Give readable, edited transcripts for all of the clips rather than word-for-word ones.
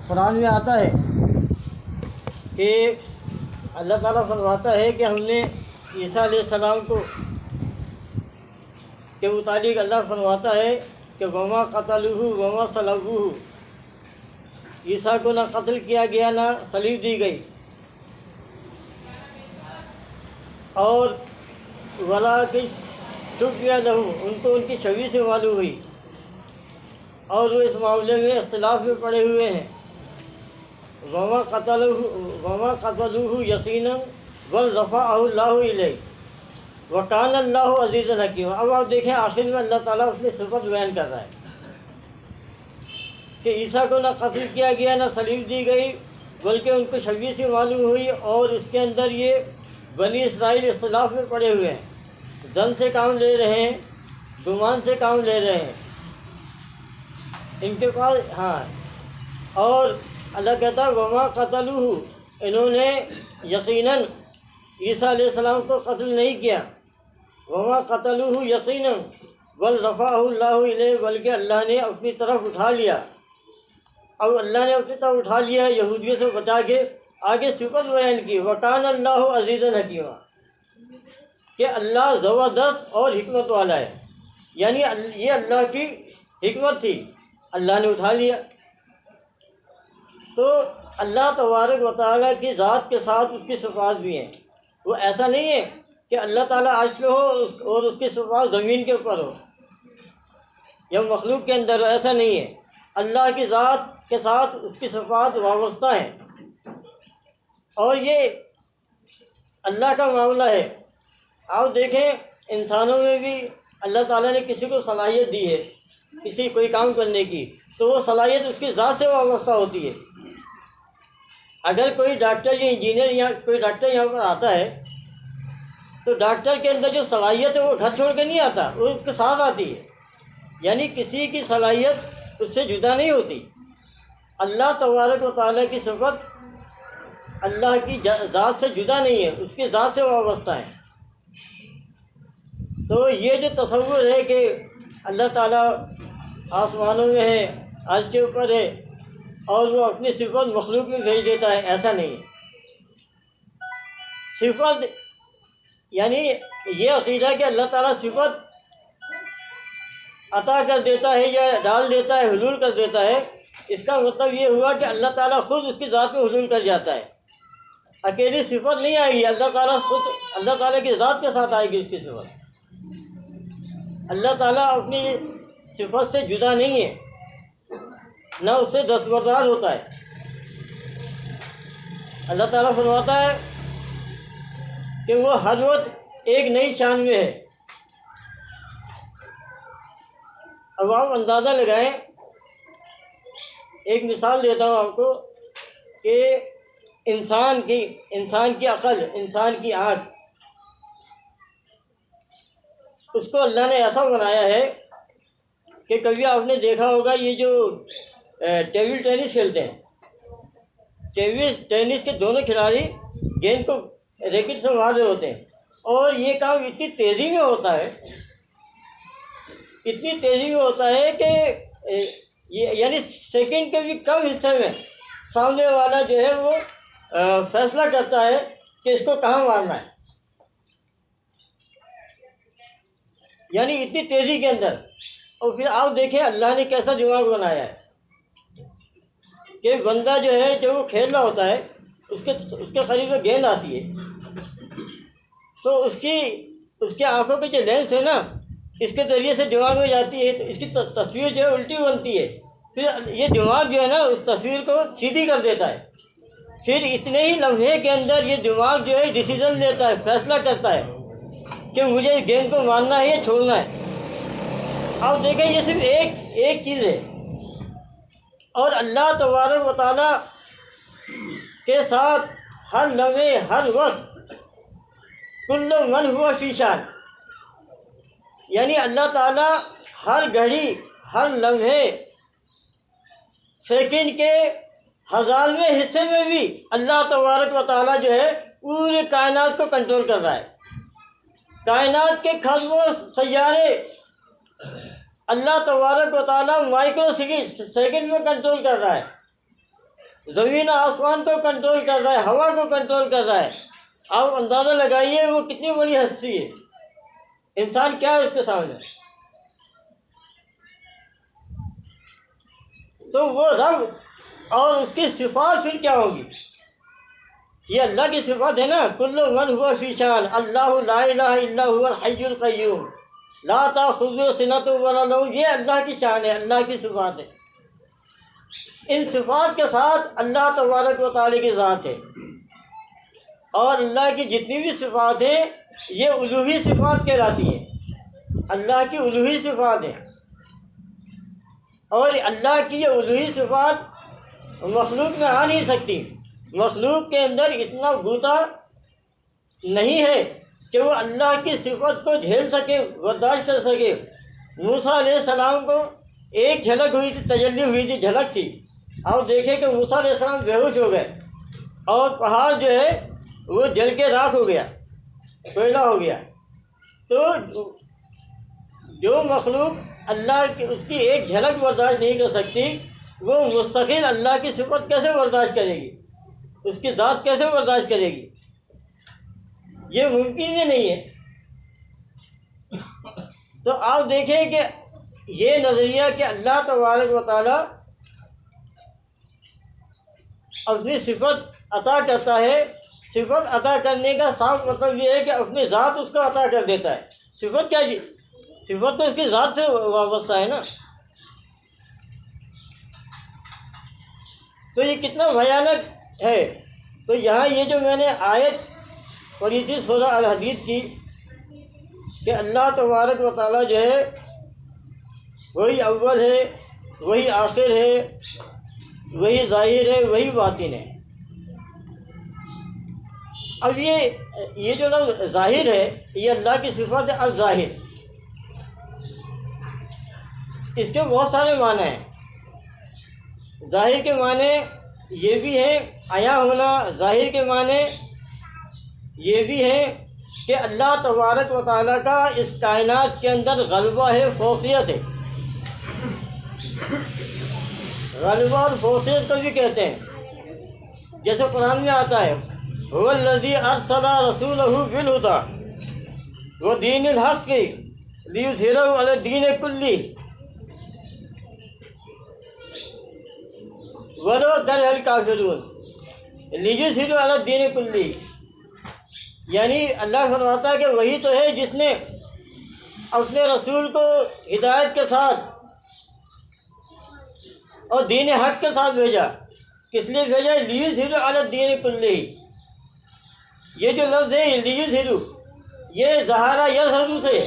قرآن میں آتا ہے کہ اللہ تعالیٰ فرماتا ہے کہ ہم نے عیسیٰ علیہ السلام کو کے متعلق اللہ فرماتا ہے کہ وما قتلوہ وما صلبوہ، عیسیٰ کو نہ قتل کیا گیا نہ صلیب دی گئی، اور ولاکن شبیہ لہو، ان کو ان کی شبیہ سے معلوم ہوئی، اور وہ اس معاملے میں اختلاف میں پڑے ہوئے ہیں۔ وما قتلوہ یقینا بل رفعہ اللہ الیہ وکان اللہ عزیز حکیم۔ اب آپ دیکھیں آخر میں اللہ تعالیٰ اپنی صفت بیان کر رہا ہے کہ عیسیٰ کو نہ قتل کیا گیا نہ صلیب دی گئی، بلکہ ان کو شبیہ سے معلوم ہوئی، اور اس کے اندر یہ بنی اسرائیل اختلاف میں پڑے ہوئے ہیں، ظن سے کام لے رہے ہیں، گمان سے کام لے رہے ہیں ان کے پاس۔ اور اللہ کہتا ہے وما قتلوہ، انہوں نے یقیناً عیسیٰ علیہ السلام کو قتل نہیں کیا، وما قتلوہ یقیناً بل رفعہ اللہ الیہ، بلکہ اللہ نے اپنی طرف اٹھا لیا۔ اب اللہ نے اپنی طرف اٹھا لیا یہودیوں سے بچا کے، آگے صفت بیان کی وکان اللہ عزیز حکیمہ، کہ اللہ زبردست اور حکمت والا ہے، یعنی یہ اللہ کی حکمت تھی، اللہ نے اٹھا لیا۔ تو اللہ تبارک و تعالیٰ کی ذات کے ساتھ اس کی صفات بھی ہیں، وہ ایسا نہیں ہے کہ اللہ تعالیٰ عرش پہ ہو اور اس کی صفات زمین کے اوپر ہو یا مخلوق کے اندر ہو، ایسا نہیں ہے۔ اللہ کی ذات کے ساتھ اس کی صفات وابستہ ہیں، اور یہ اللہ کا معاملہ ہے۔ آپ دیکھیں انسانوں میں بھی اللہ تعالیٰ نے کسی کو صلاحیت دی ہے کسی کوئی کام کرنے کی، تو وہ صلاحیت اس کی ذات سے وابستہ ہوتی ہے۔ اگر کوئی ڈاکٹر یا انجینئر یا کوئی ڈاکٹر یہاں پر آتا ہے تو ڈاکٹر کے اندر جو صلاحیت ہے وہ گھر چھوڑ کے نہیں آتا، وہ اس کے ساتھ آتی ہے، یعنی کسی کی صلاحیت اس سے جدا نہیں ہوتی۔ اللہ تبارک و تعالیٰ کی صفت اللہ کی ذات سے جدا نہیں ہے، اس کی ذات سے وابستہ ہے۔ تو یہ جو تصور ہے کہ اللہ تعالیٰ آسمانوں میں ہے، عرش کے اوپر ہے، اور وہ اپنی صفت مخلوق میں بھیج دیتا ہے، ایسا نہیں ہے۔ صفت یعنی یہ عقیدہ کہ اللہ تعالیٰ صفت عطا کر دیتا ہے یا ڈال دیتا ہے، حلول کر دیتا ہے، اس کا مطلب یہ ہوا کہ اللہ تعالیٰ خود اس کی ذات میں حلول کر جاتا ہے۔ اکیلی صفت نہیں آئے گی، اللہ تعالیٰ خود اللہ تعالیٰ کی ذات کے ساتھ آئے گی اس کی صفت۔ اللہ تعالیٰ اپنی صفت سے جدا نہیں ہے، نہ اس سے دستبردار ہوتا ہے۔ اللہ تعالیٰ فرماتا ہے کہ وہ ہر وقت ایک نئی شان میں ہے۔ اب آپ اندازہ لگائیں، ایک مثال دیتا ہوں آپ کو کہ انسان کی عقل، انسان کی آنکھ، اس کو اللہ نے ایسا بنایا ہے کہ کبھی آپ نے دیکھا ہوگا یہ جو ٹیبل ٹینس کھیلتے ہیں، ٹیبل ٹینس کے دونوں کھلاڑی گیند کو ریکٹ سے مار رہے ہوتے ہیں، اور یہ کام اتنی تیزی میں ہوتا ہے، اتنی تیزی میں ہوتا ہے کہ یعنی سیکنڈ کے بھی کم حصے میں سامنے والا جو ہے وہ فیصلہ کرتا ہے کہ اس کو کہاں مارنا ہے، یعنی اتنی تیزی کے اندر۔ اور پھر آپ دیکھیں اللہ نے کیسا دماغ بنایا ہے کہ بندہ جو ہے جب وہ کھیل رہا ہوتا ہے اس کے قریب میں گیند آتی ہے تو اس کی آنکھوں کے جو لینس ہے نا، اس کے ذریعے سے دماغ میں جاتی ہے، تو اس کی تصویر جو ہے الٹی بنتی ہے، پھر یہ دماغ جو ہے نا اس تصویر کو سیدھی کر دیتا ہے، پھر اتنے ہی لمحے کے اندر یہ دماغ جو ہے ڈیسیژن لیتا ہے، فیصلہ کرتا ہے کہ مجھے گیند کو مارنا ہے یا چھوڑنا ہے۔ آپ دیکھیں یہ صرف ایک چیز ہے، اور اللہ تبارک و تعالیٰ کے ساتھ ہر لمحے ہر وقت کل من ہوا فی شان، یعنی اللہ تعالیٰ ہر گھڑی ہر لمحے سیکنڈ کے ہزارویں حصے میں بھی اللہ تبارک و تعالیٰ جو ہے پورے کائنات کو کنٹرول کر رہا ہے۔ کائنات کے خزم و سیارے اللہ تبارک و تعالیٰ مائکرو سیکنڈ میں کنٹرول کر رہا ہے، زمین آسمان کو کنٹرول کر رہا ہے، ہوا کو کنٹرول کر رہا ہے. آپ اندازہ لگائیے وہ کتنی بڑی ہستی ہے. انسان کیا ہے اس کے سامنے؟ تو وہ رب اور اس کی صفات پھر کیا ہوگی؟ یہ اللہ کی صفات ہے نا، کل من ہوا فی شان، اللہ لا الہ الا هو الحی القیوم لا تاخذہ سنۃ ولا نوم. یہ اللہ کی شان ہے، اللہ کی صفات ہے. ان صفات کے ساتھ اللہ تبارک و تعالی کی ذات ہے. اور اللہ کی جتنی بھی صفات ہیں یہ الوہی صفات کہلاتی ہیں. اللہ کی الوہی صفات ہیں. اور اللہ کی یہ الوہی صفات مخلوق میں آ نہیں سکتی. مخلوق کے اندر اتنا غوطہ نہیں ہے کہ وہ اللہ کی صفت کو جھیل سکے، برداشت کر سکے. موسیٰ علیہ السلام کو ایک جھلک ہوئی تھی، تجلی ہوئی تھی، جھلک تھی. آپ دیکھیں کہ موسیٰ علیہ السلام بے ہوش ہو گئے اور پہاڑ جو ہے وہ جل کے راکھ ہو گیا، کوئلہ ہو گیا. تو جو مخلوق اللہ کی اس کی ایک جھلک برداشت نہیں کر سکتی، وہ مستقل اللہ کی صفت کیسے برداشت کرے گی؟ اس کی ذات کیسے برداشت کرے گی؟ یہ ممکن ہی نہیں ہے. تو آپ دیکھیں کہ یہ نظریہ کہ اللہ تبارک و تعالیٰ اپنی صفت عطا کرتا ہے، صفت عطا کرنے کا صاف مطلب یہ ہے کہ اپنی ذات اس کو عطا کر دیتا ہے. صفت کیا جی؟ صفت تو اس کی ذات سے وابستہ ہے نا. تو یہ کتنا بھیانک ہے. تو یہاں یہ جو میں نے آیت پڑھی تھی سورہ الحدید کی کہ اللہ تبارک و تعالیٰ جو ہے وہی اول ہے، وہی آخر ہے، وہی ظاہر ہے، وہی باطن ہے. اب یہ جو لفظ ظاہر ہے یہ اللہ کی صفت ہے الظاہر. اس کے بہت سارے معنی ہیں. ظاہر کے معنی یہ بھی ہیں عیاں ہونا، ظاہر کے معنی یہ بھی ہیں کہ اللہ تبارک و تعالیٰ کا اس کائنات کے اندر غلبہ ہے، فوقیت ہے. غلبہ اور فوقیت کو بھی کہتے ہیں. جیسے قرآن میں آتا ہے هو الذی ارسل رسولہ بالہدی ودین الحق لیظہرہ علی الدین کلہ ولو کرہ الکافرون لیظہرہ علی الدین کلہ. یعنی اللہ فرماتا ہے کہ وہی تو ہے جس نے اپنے رسول کو ہدایت کے ساتھ اور دین حق کے ساتھ بھیجا. کس لیے بھیجا؟ لیظہرہ علی الدین کلہ. یہ جو لفظ ہے لیظہرہ یہ ظہارہ یظہر سے،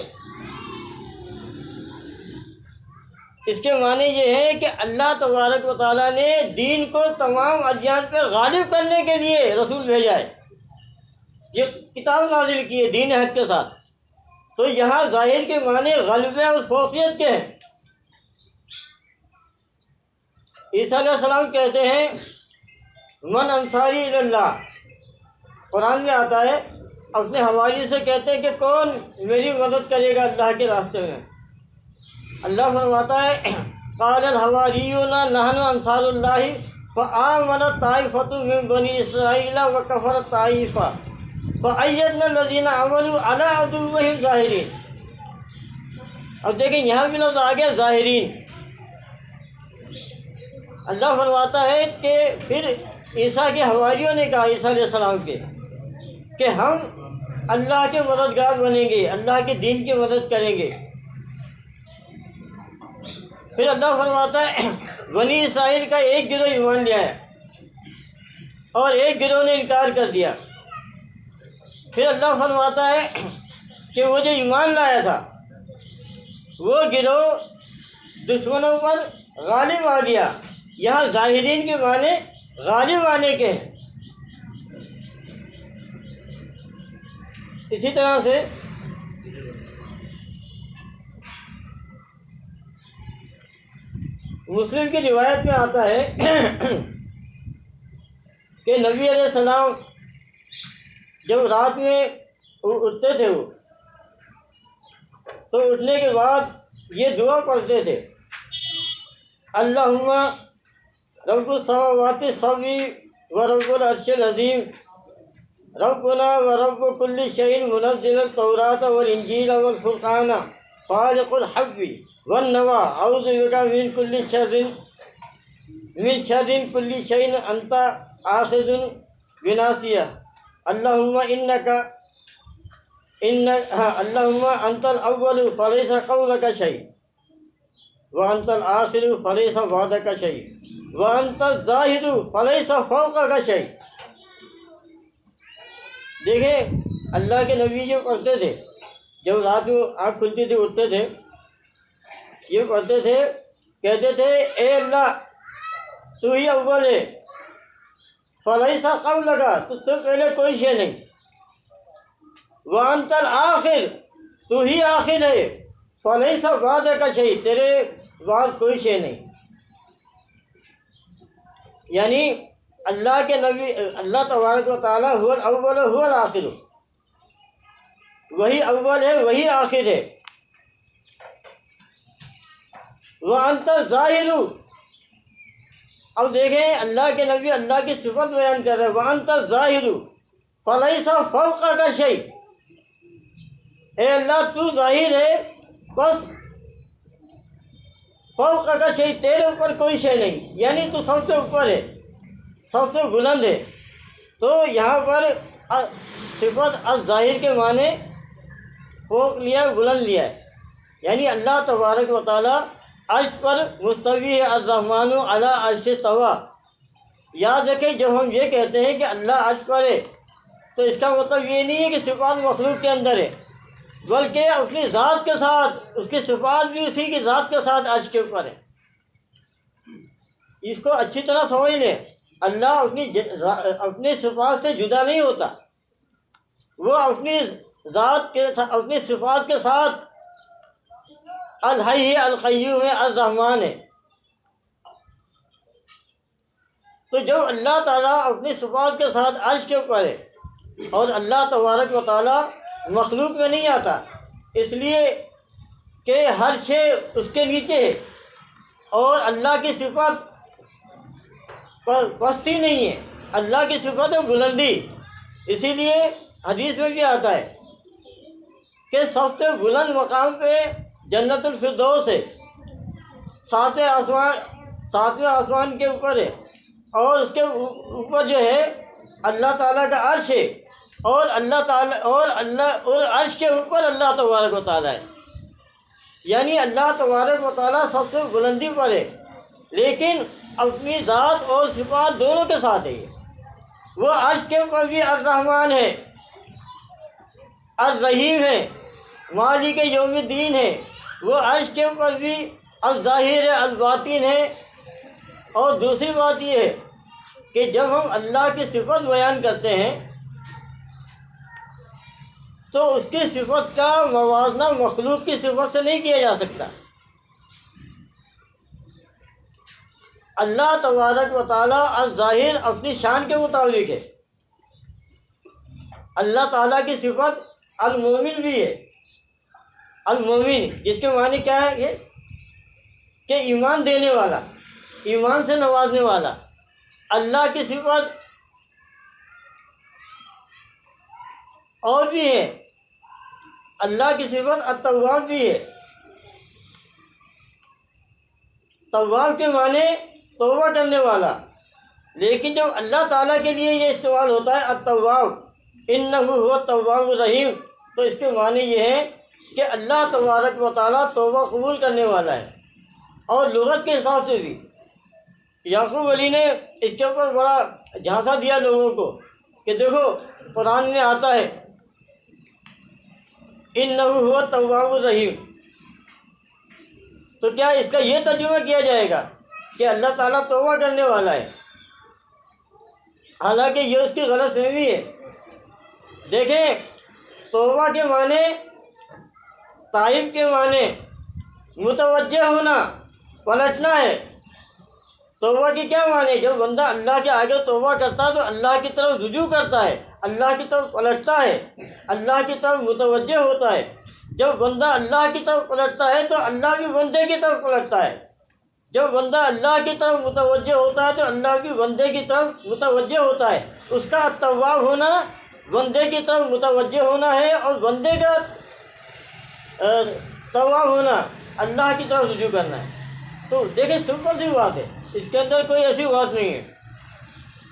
اس کے معنی یہ ہے کہ اللہ تبارک و تعالیٰ نے دین کو تمام ادیان پہ غالب کرنے کے لیے رسول بھیجا ہے. یہ کتاب نازل کی ہے دین حق کے ساتھ. تو یہاں ظاہر کے معنی غلبہ اور فوقیت کے ہیں. عیسیٰ علیہ السلام کہتے ہیں من انصاری اللہ. قرآن میں آتا ہے اپنے حوالی سے کہتے ہیں کہ کون میری مدد کرے گا اللہ کے راستے میں. اللہ فرماتا ہے قال الحواریون نحن انصار اللہ فآمنت طائفۃ من بنی اسرائیل وکفرت طائفہ فأیدنا الذین آمنوا علی عدوہم ظاہرین. اب دیکھیں یہاں بھی لفظ آ گیا ظاہرین. اللہ فرماتا ہے کہ پھر عیسیٰ کے حواریوں نے کہا عیسیٰ علیہ السلام کے کہ ہم اللہ کے مددگار بنیں گے، اللہ کے دین کی مدد کریں گے. پھر اللہ فرماتا ہے بنی اسرائیل کا ایک گروہ ایمان لیا ہے اور ایک گروہ نے انکار کر دیا. پھر اللہ فرماتا ہے کہ وہ جو ایمان لایا تھا وہ گروہ دشمنوں پر غالب آ گیا. یہاں ظاہرین کے معنی غالب آنے کے ہیں. اسی طرح سے مسلم کی روایت میں آتا ہے کہ نبی علیہ السلام جب رات میں اٹھتے تھے وہ تو اٹھنے کے بعد یہ دعا پڑھتے تھے اللہم رب السماوات السبع ورب العرش العظیم ربنا ورب كل شيء منزل التوراة والإنجيل والفرقان خالق الحب والنوى أعوذ بك من شر كل شيء أنت آخذ بناصيته اللهم اللهم أنت الأول فليس قبلك شيء وأنت الآخر فليس بعدك شيء وأنت الظاهر فليس فوقك شيء۔ دیکھیں اللہ کے نبی جو پڑھتے تھے، جب رات میں آنکھ کھلتی تھی اٹھتے تھے، یہ پڑھتے تھے، کہتے تھے اے اللہ تو ہی اول ہے، فلیس قبلک تو سے پہلے کوئی شے نہیں، وانت الآخر تو ہی آخر ہے، فلیس بعدک شیء تیرے بعد کوئی شے نہیں۔ یعنی اللہ کے نبی، اللہ تبارک و تعالیٰ هو الاول هو الآخر، وہی اول ہے وہی آخر ہے۔ وانت الظاہر، اب دیکھیں اللہ کے نبی اللہ کی صفت بیان کر رہے ہیں، وانت الظاہر فلیس فوقک شیء، اے اللہ تو ظاہر ہے بس فوقک شیء تیرے اوپر کوئی شے نہیں، یعنی تو سب سے اوپر ہے، سب سے بلند ہے۔ تو یہاں پر صفت الظاہر کے معنی فوق لیا ہے، بلند لیا ہے، یعنی اللہ تبارک و تعالیٰ عرش پر مستوی ہے، الرحمن علی عرش استویٰ۔ یاد رکھیں جب ہم یہ کہتے ہیں کہ اللہ عرش پر ہے تو اس کا مطلب یہ نہیں ہے کہ صفات مخلوق کے اندر ہے، بلکہ اپنی ذات کے ساتھ، اس کی صفات بھی اسی کی ذات کے ساتھ عرش کے اوپر ہے۔ اس کو اچھی طرح سمجھ لیں، اللہ اپنی صفات سے جدا نہیں ہوتا، وہ اپنی ذات کے اپنی صفات کے ساتھ الحی ہے، القیوم ہے، الرحمن ہے۔ تو جب اللہ تعالیٰ اپنی صفات کے ساتھ عرش کے اوپر ہے اور اللہ تبارک و تعالیٰ مخلوق میں نہیں آتا، اس لیے کہ ہر شے اس کے نیچے ہے اور اللہ کی صفت پستی نہیں ہے، اللہ کی صفت ہے بلندی۔ اسی لیے حدیث میں بھی آتا ہے کہ سب سے بلند مقام پہ جنت الفردوس ہے، ساتویں آسمان کے اوپر ہے، اور اس کے اوپر جو ہے اللہ تعالیٰ کا عرش ہے، اور عرش کے اوپر اللہ تبارک و تعالیٰ ہے، یعنی اللہ تبارک و تعالیٰ سب سے بلندی پر ہے، لیکن اپنی ذات اور صفات دونوں کے ساتھ ہے۔ وہ عرش کے اوپر بھی الرحمن ہے، الرحیم ہے، مالک یوم الدین ہے، وہ عرش کے اوپر بھی الظاہر ہے، الباطن ہے۔ اور دوسری بات یہ ہے کہ جب ہم اللہ کی صفت بیان کرتے ہیں تو اس کی صفت کا موازنہ مخلوق کی صفت سے نہیں کیا جا سکتا۔ اللہ تبارک و تعالیٰ الظاہر اپنی شان کے مطابق ہے۔ اللہ تعالیٰ کی صفت المومن بھی ہے، المومن جس کے معنی کیا ہے یہ کہ ایمان دینے والا، ایمان سے نوازنے والا۔ اللہ کی صفت اور بھی ہے، اللہ کی صفت التواب بھی ہے۔ تواب کے معنی توبہ کرنے والا، لیکن جب اللہ تعالیٰ کے لیے یہ استعمال ہوتا ہے التواب، انہ هو التواب الرحیم، تو اس کے معنی یہ ہے کہ اللہ تبارک و تعالیٰ توبہ قبول کرنے والا ہے۔ اور لغت کے حساب سے بھی یعقوب علی نے اس کے اوپر بڑا جھانسا دیا لوگوں کو کہ دیکھو قرآن میں آتا ہے انہ هو التواب الرحیم، تو کیا اس کا یہ ترجمہ کیا جائے گا کہ اللہ تعالیٰ توبہ کرنے والا ہے؟ حالانکہ یہ اس کی غلط فہمی ہے۔ دیکھیں توبہ کے معنی، تائب کے معنی متوجہ ہونا، پلٹنا ہے۔ توبہ کی کیا معنی؟ جب بندہ اللہ کے آگے توبہ کرتا ہے تو اللہ کی طرف رجوع کرتا ہے، اللہ کی طرف پلٹتا ہے، اللہ کی طرف متوجہ ہوتا ہے۔ جب بندہ اللہ کی طرف پلٹتا ہے تو اللہ بھی بندے کی طرف پلٹتا ہے۔ جب بندہ اللہ کی طرف متوجہ ہوتا ہے تو اللہ کی بندے کی طرف متوجہ ہوتا ہے. اس کا تواب ہونا بندے کی طرف متوجہ ہونا ہے، اور بندے کا تواب ہونا اللہ کی طرف رجوع کرنا ہے. تو دیکھیں سمپل سی بات ہے، اس کے اندر کوئی ایسی بات نہیں ہے.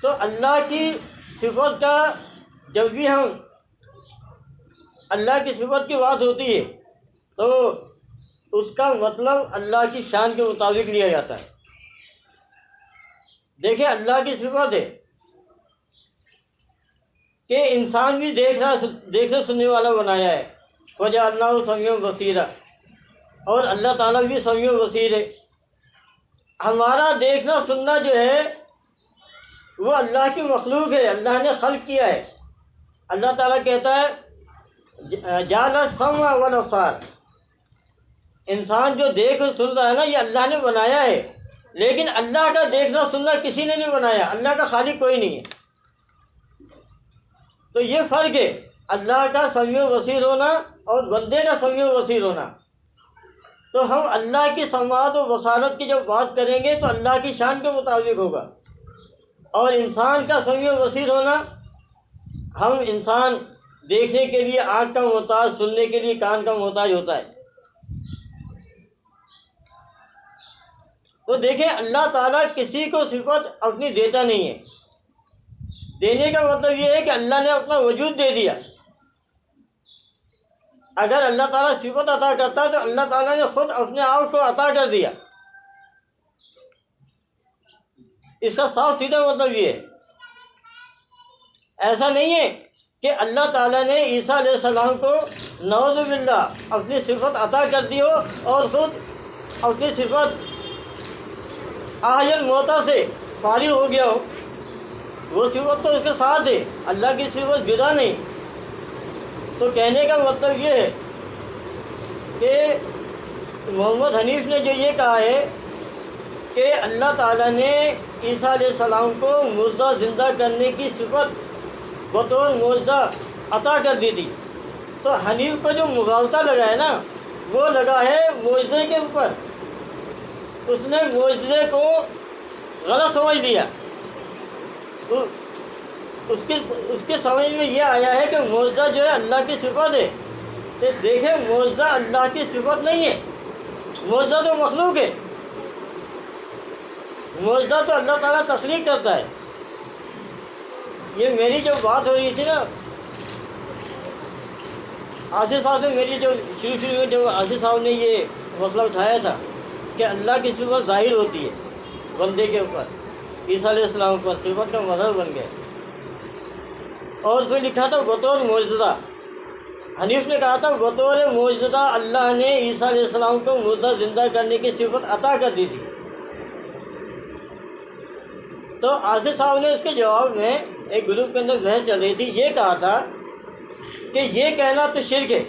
تو اللہ کی صفت کا جب بھی ہم اللہ کی صفت کی بات ہوتی ہے تو اس کا مطلب اللہ کی شان کے مطابق لیا جاتا ہے. دیکھیں اللہ کی صفت ہے کہ انسان بھی دیکھنے سننے والا بنایا ہے. وَجَعَلْنَاهُ سَمِيعًا بَصِيرًا، اور اللہ تعالیٰ بھی سمیع بصیر ہے. ہمارا دیکھنا سننا جو ہے وہ اللہ کی مخلوق ہے، اللہ نے خلق کیا ہے. اللہ تعالیٰ کہتا ہے جعل السمع والابصار، انسان جو دیکھ اور سن رہا ہے نا یہ اللہ نے بنایا ہے، لیکن اللہ کا دیکھنا سننا کسی نے نہیں بنایا، اللہ کا خالق کوئی نہیں ہے. تو یہ فرق ہے اللہ کا سمیع بصیر ہونا اور بندے کا سمیع بصیر ہونا. تو ہم اللہ کی سماعت و بصارت کی جب بات کریں گے تو اللہ کی شان کے مطابق ہوگا، اور انسان کا سمیع بصیر ہونا، ہم انسان دیکھنے کے لیے آنکھ کا محتاج، سننے کے لیے کان کا محتاج ہوتا ہے. تو دیکھیں اللہ تعالیٰ کسی کو صفت اپنی دیتا نہیں ہے. دینے کا مطلب یہ ہے کہ اللہ نے اپنا وجود دے دیا. اگر اللہ تعالیٰ صفت عطا کرتا ہے تو اللہ تعالیٰ نے خود اپنے آپ کو عطا کر دیا. اس کا صاف سیدھا مطلب یہ ہے. ایسا نہیں ہے کہ اللہ تعالیٰ نے عیسیٰ علیہ السلام کو نعوذ باللہ اپنی صفت عطا کر دی ہو اور خود اپنی صفت احی الموتیٰ سے فارغ ہو گیا ہو. وہ صفت تو اس کے ساتھ ہے، اللہ کی صفت جدا نہیں. تو کہنے کا مطلب یہ ہے کہ محمد حنیف نے جو یہ کہا ہے کہ اللہ تعالیٰ نے عیسیٰ علیہ السلام کو مردہ زندہ کرنے کی صفت بطور معجزہ عطا کر دی تھی، تو حنیف کو جو مغالطہ لگا ہے نا وہ لگا ہے معجزے کے اوپر. اس نے معجزے کو غلط سمجھ لیا. اس کے سمجھ میں یہ آیا ہے کہ معجزہ جو ہے اللہ کی صفت ہے. تو دیکھیں معجزہ اللہ کی صفت نہیں ہے، معجزہ تو مخلوق ہے. معجزہ تو اللہ تعالیٰ تخلیق کرتا ہے. یہ میری جو بات ہو رہی تھی نا آصف صاحب نے، میری جو شروع میں جو آصف صاحب نے یہ مسئلہ اٹھایا تھا کہ اللہ کی صفت ظاہر ہوتی ہے بندے کے اوپر، عیسیٰ علیہ السلام پر صفت کا مظہر بن گئے، اور اس میں لکھا تھا بطور معجزہ. حنیف نے کہا تھا بطور معجزہ اللہ نے عیسیٰ علیہ السلام کو مردہ زندہ کرنے کی صفت عطا کر دی تھی. تو آصف صاحب نے اس کے جواب میں ایک گروپ کے اندر بحث چل رہی تھی، یہ کہا تھا کہ یہ کہنا تو شرک ہے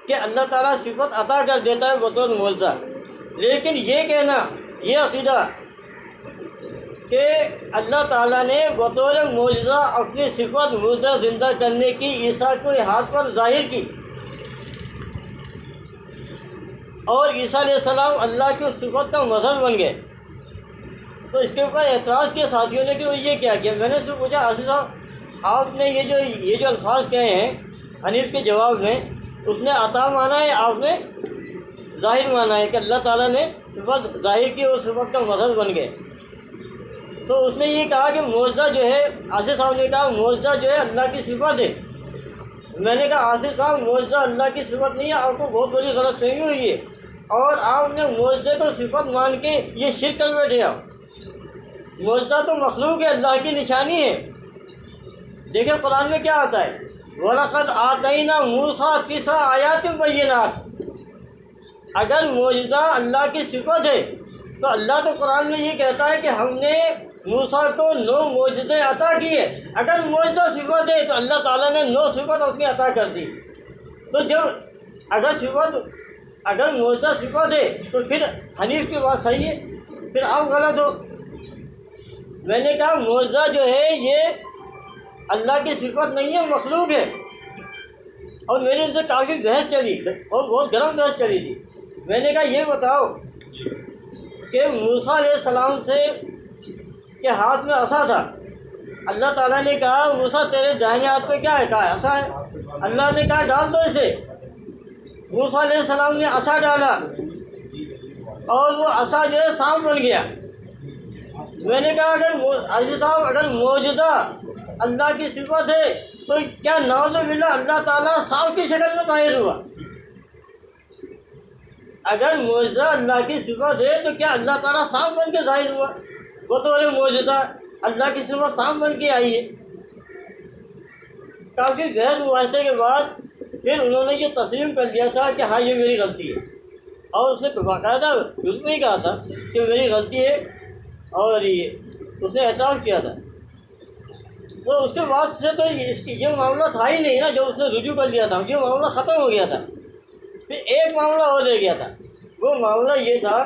کہ اللہ تعالیٰ صفت عطا کر دیتا ہے بطور معجزہ، لیکن یہ کہنا، یہ عقیدہ کہ اللہ تعالیٰ نے بطور معجزہ اپنی صفت مردہ زندہ کرنے کی عیسیٰ کے ہاتھ پر ظاہر کی، اور عیسیٰ علیہ السلام اللہ کی صفت کا مظہر بن گئے. تو اس کے اوپر اعتراض کیا ساتھیوں نے کہ وہ یہ کیا کیا. میں نے اس سے پوچھا آصف صاحب آپ نے یہ جو الفاظ کہے ہیں حنیف کے جواب میں، اس نے عطا مانا ہے، آپ نے ظاہر مانا ہے کہ اللہ تعالیٰ نے صفت ظاہر کی اور صفت کا مظہر بن گئے. تو اس نے یہ کہا کہ معجزہ جو ہے، آصف صاحب نے کہا معجزہ جو ہے اللہ کی صفت ہے. میں نے کہا آصف صاحب معجزہ اللہ کی صفت نہیں ہے، آپ کو بہت بڑی غلط فہمی ہوئی ہے، اور آپ نے معجزے کو صفت مان کے یہ شرک کر بیٹھے. آپ معجزہ تو مخلوق ہے، اللہ کی نشانی ہے. دیکھیں قرآن میں کیا آتا ہے، وَلَقَدْ آتَيْنَا مُوسَىٰ 9 آیات بینات. اگر معجزہ اللہ کی صفت ہے تو اللہ تو قرآن میں یہ کہتا ہے کہ ہم نے موسیٰ کو 9 معجزے عطا کیے. اگر معجزہ صفت ہے تو اللہ تعالیٰ نے 9 صفت اپنی عطا کر دی. تو جب اگر معجزہ صفت ہے تو پھر حنیف کی بات صحیح ہے، پھر آپ غلط ہو. میں نے کہا معجزہ جو ہے یہ اللہ کی صفت نہیں ہے، مخلوق ہے. اور میرے ان سے کافی بحث چلی اور بہت گرم بحث چلی تھی. میں نے کہا یہ بتاؤ کہ موسیٰ علیہ السلام سے کے ہاتھ میں عصا تھا. اللہ تعالیٰ نے کہا موسیٰ تیرے دائیں ہاتھ پہ کیا ہے؟ کہا عصا ہے. اللہ نے کہا ڈال دو اسے. موسیٰ علیہ السلام نے عصا ڈالا اور وہ عصا جو ہے سانپ بن گیا. میں نے کہا عزیز صاحب اگر معجزہ اللہ کی صفت ہے تو کیا نعوذ باللہ اللہ تعالیٰ سانپ کی شکل میں ظاہر ہوا؟ اگر معجزہ اللہ کی صفت ہے تو کیا اللہ تعالیٰ سانپ بن کے ظاہر ہوا؟ وہ تو معجزہ اللہ کی صفت سانپ بن کے آئی ہے. کافی بحث مباحثے کے بعد پھر انہوں نے یہ تسلیم کر لیا تھا کہ ہاں یہ میری غلطی ہے، اور اس نے باقاعدہ بالکل نہیں کہا تھا کہ میری غلطی ہے، اور یہ اس نے اعتراف کیا تھا. تو اس کے بعد سے تو یہ معاملہ تھا ہی نہیں نا، جو اس نے رجوع کر لیا تھا یہ معاملہ ختم ہو گیا تھا. پھر ایک معاملہ اور رہ گیا تھا. وہ معاملہ یہ تھا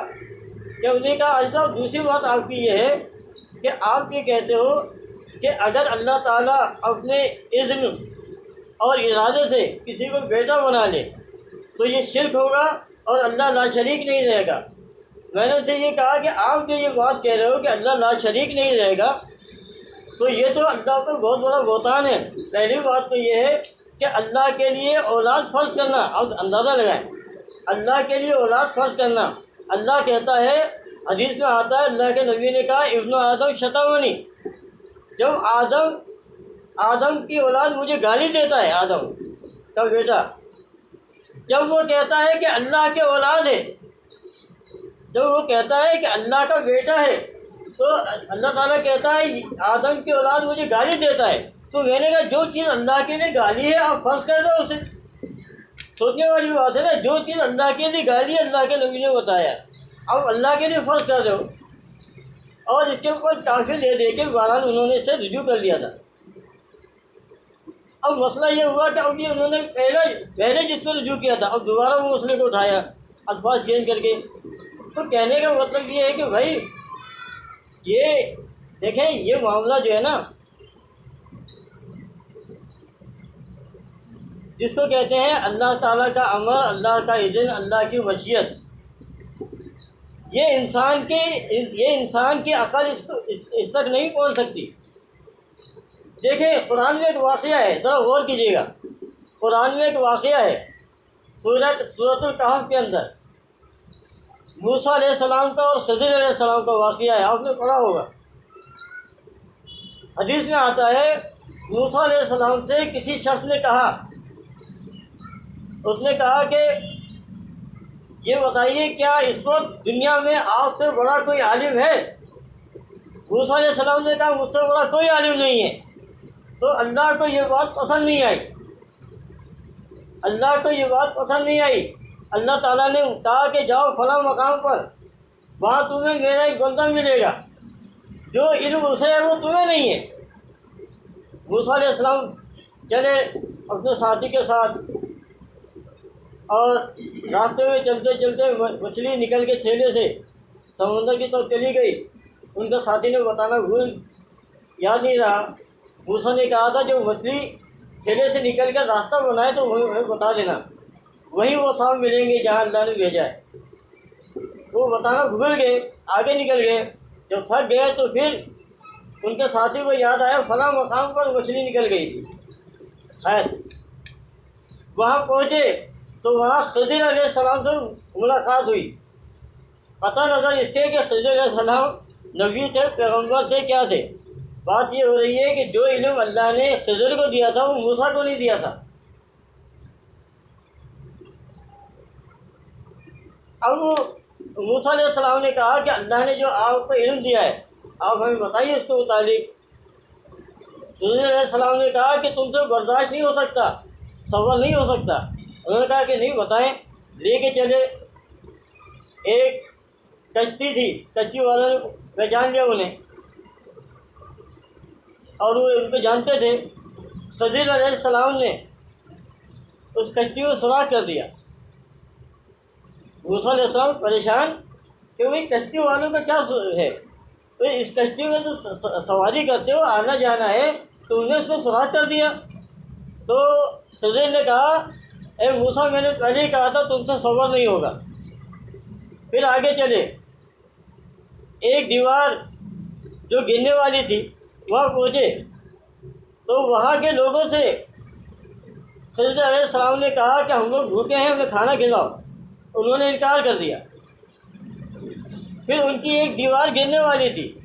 کہ انہوں نے کہا اچھا دوسری بات آپ کی یہ ہے کہ آپ یہ کہتے ہو کہ اگر اللہ تعالیٰ اپنے اذن اور ارادے سے کسی کو بیٹا بنا لے تو یہ شرک ہوگا اور اللہ لا شریک نہیں رہے گا. میں نے اسے یہ کہا کہ آپ جو یہ بات کہہ رہے ہو کہ اللہ لا شریک نہیں رہے گا تو یہ تو اللہ پہ بہت بڑا بہتان ہے. پہلی بات تو یہ ہے کہ اللہ کے لیے اولاد فرض کرنا، اب اندازہ لگائیں، اللہ کے لیے اولاد فرض کرنا. اللہ کہتا ہے، حدیث میں آتا ہے، اللہ کے نبی نے کہا ابن آدم شتمنی، جب آدم کی اولاد مجھے گالی دیتا ہے، آدم کا بیٹا، جب وہ کہتا ہے کہ اللہ کے اولاد ہے، جب وہ کہتا ہے کہ اللہ کا بیٹا ہے، تو اللہ تعالیٰ کہتا ہے آدم کی اولاد مجھے گالی دیتا ہے. تو میں نے کہا جو چیز اللہ کے لیے گالی ہے آپ فرض کر دو اسے. سوچنے والی بات ہے نا، جو چیز اللہ کے لیے گالی ہے اللہ کے نبی نے بتایا، اب اللہ کے لیے فرض کر دو. اور اس کے اوپر کافی دے کے بہرحال انہوں نے اسے رجوع کر لیا تھا. اب مسئلہ یہ ہوا کہ اب یہ انہوں نے پہلے جس پہ رجوع کیا تھا اب دوبارہ وہ مسئلے کو اٹھایا الفاظ چینج کر کے. تو کہنے کا مطلب یہ ہے کہ بھائی یہ دیکھیں یہ معاملہ جو ہے نا، جس کو کہتے ہیں اللہ تعالیٰ کا امر، اللہ کا اذن، اللہ کی مشیت، یہ انسان کی عقل اس تک نہیں پہنچ سکتی. دیکھیں قرآن میں ایک واقعہ ہے، ذرا غور کیجیے گا. قرآن میں ایک واقعہ ہے سورۃ الکہف کے اندر، موسیٰ علیہ السلام کا اور خضر علیہ السلام کا واقعہ ہے، آپ نے پڑھا ہوگا. حدیث میں آتا ہے موسیٰ علیہ السلام سے کسی شخص نے کہا، اس نے کہا کہ یہ بتائیے کیا اس وقت دنیا میں آپ سے بڑا کوئی عالم ہے؟ موسیٰ علیہ السلام نے کہا مجھ سے بڑا کوئی عالم نہیں ہے. تو اللہ کو یہ بات پسند نہیں آئی، اللہ کو یہ بات پسند نہیں آئی. اللہ تعالیٰ نے کہا کہ جاؤ فلاں مقام پر، وہاں تمہیں میرا ایک بندہ ملے گا، جو علم اسے ہے وہ تمہیں نہیں ہے. موسیٰ علیہ السلام چلے اپنے ساتھی کے ساتھ، اور راستے میں چلتے چلتے مچھلی نکل کے تھیلے سے سمندر کی طرف چلی گئی. ان کا ساتھی نے بتانا یاد نہیں رہا. موسیٰ نے کہا تھا جو مچھلی تھیلے سے نکل کر راستہ بنائے تو ہمیں بتا دینا، وہیں وہ صاحب ملیں گے جہاں اللہ نے بھیجا ہے. وہ بتانا بھول گئے، آگے نکل گئے. جب تھک گئے تو پھر ان کے ساتھی کو یاد آیا فلاں مقام پر مچھلی نکل گئی تھی. خیر وہاں پہنچے تو وہاں خضر علیہ السلام سے ملاقات ہوئی. پتہ نظر اس کے کہ خضر علیہ السلام نبی تھے، پیغمبر تھے، کیا تھے. بات یہ ہو رہی ہے کہ جو علم اللہ نے خضر کو دیا تھا وہ موسیٰ کو نہیں دیا تھا. اب موسیٰ علیہ السلام نے کہا کہ اللہ نے جو آپ کو علم دیا ہے آپ ہمیں بتائیے اس کے متعلق. خضر علیہ السلام نے کہا کہ تم سے برداشت نہیں ہو سکتا، صبر نہیں ہو سکتا. انہوں نے کہا کہ نہیں بتائیں. لے کے چلے. ایک کشتی تھی، کشتی والوں نے پہچان لیا انہیں اور وہ ان کو جانتے تھے. خضر علیہ السلام نے اس کشتی کو سوراخ کر دیا. موسیٰ علیہ السلام پریشان کہ بھائی کشتی والوں کا کیا ہے، تو اس کشتی میں تو سواری کرتے ہو، آنا جانا ہے، تو انہوں نے اس کو سوراخ کر دیا. تو خضر نے کہا اے موسیٰ میں نے پہلے ہی کہا تھا تم سے صبر نہیں ہوگا. پھر آگے چلے ایک دیوار جو گرنے والی تھی وہاں پہنچے تو وہاں کے لوگوں سے خضر علیہ السلام نے کہا کہ ہم لوگ بھوکے ہیں، ہمیں کھانا کھلاؤ۔ انہوں نے انکار کر دیا۔ پھر ان کی ایک دیوار گرنے والی تھی،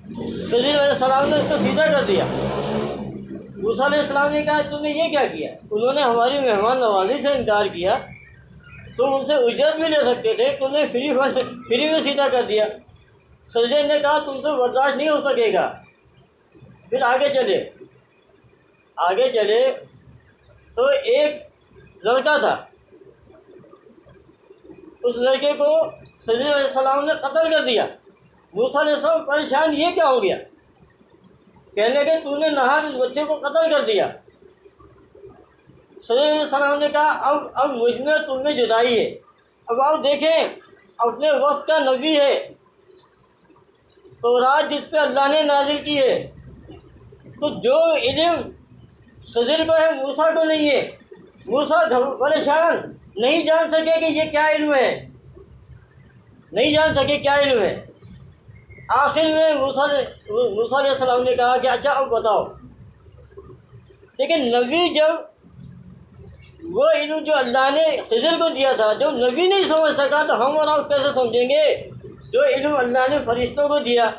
خضر علیہ السلام نے اس کو سیدھا کر دیا۔ موسیٰ علیہ السلام نے کہا تم نے یہ کیا کیا؟ انہوں نے ہماری مہمان نوازی سے انکار کیا، تم ان سے اجرت بھی لے سکتے تھے، تم نے فری میں سیدھا کر دیا۔ خضر نے کہا تم سے برداشت نہیں ہو سکے گا۔ پھر آگے چلے تو ایک لڑکا تھا، اس لڑکے کو خضر علیہ السلام نے قتل کر دیا۔ موسیٰ علیہ السلام پریشان، یہ کیا ہو گیا؟ کہنے کہ تو نے نہا اس بچے کو قتل کر دیا۔ خضر علیہ السلام نے کہا اب مجھ میں تم میں جدائی ہے۔ اب آپ دیکھیں اپنے وقت کا نبی ہے، تورات جس پہ اللہ نے نازل کی ہے، تو جو علم خضر کو ہے موسیٰ کو نہیں ہے۔ موسیٰ پریشان، نہیں جان سکے کہ یہ کیا علم ہے، نہیں جان سکے کیا علم ہے۔ آخر میں موسیٰ علیہ السلام نے کہا کہ اچھا اب بتاؤ۔ لیکن نبی جب وہ علم جو اللہ نے خضر کو دیا تھا جب نبی نہیں سمجھ سکا تو ہم اور آپ کیسے سمجھیں گے؟ جو علم اللہ نے فرشتوں کو دیا،